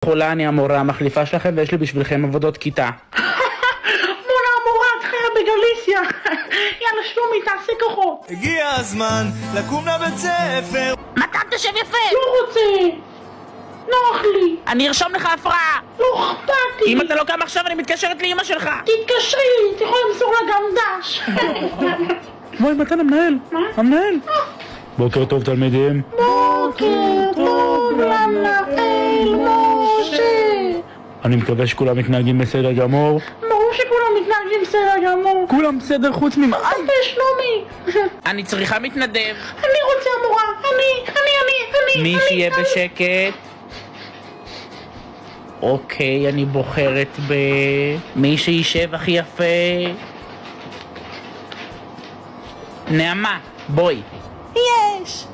חולה, אני המורה המחליפה שלכם ויש לי בשבילכם עבודות כיתה. מונה המורה, את חיה בגליסיה. יאללה שלומי, תעשה כוחות. הגיע הזמן לקום לבית ספר. מתן תשב יפה! לא רוצה. נוח לי. אני ארשום לך הפרעה! לא אכפת לי. אם אתה לא קם עכשיו אני מתקשרת לאמא שלך! תתקשרי, את יכולה למסור לה גם דש. בואי מתן, המנהל. המנהל. בוקר טוב תלמידים. בוקר טוב למנהל משה. אני מקווה שכולם מתנהגים בסדר גמור. ברור שכולם מתנהגים בסדר גמור. כולם בסדר חוץ ממך. שלומי. אני צריכה מתנדב! אני רוצה המורה. אני. מי שיהיה בשקט. אוקיי, אני בוחרת מי שישב הכי יפה. נעמה, בואי. יש.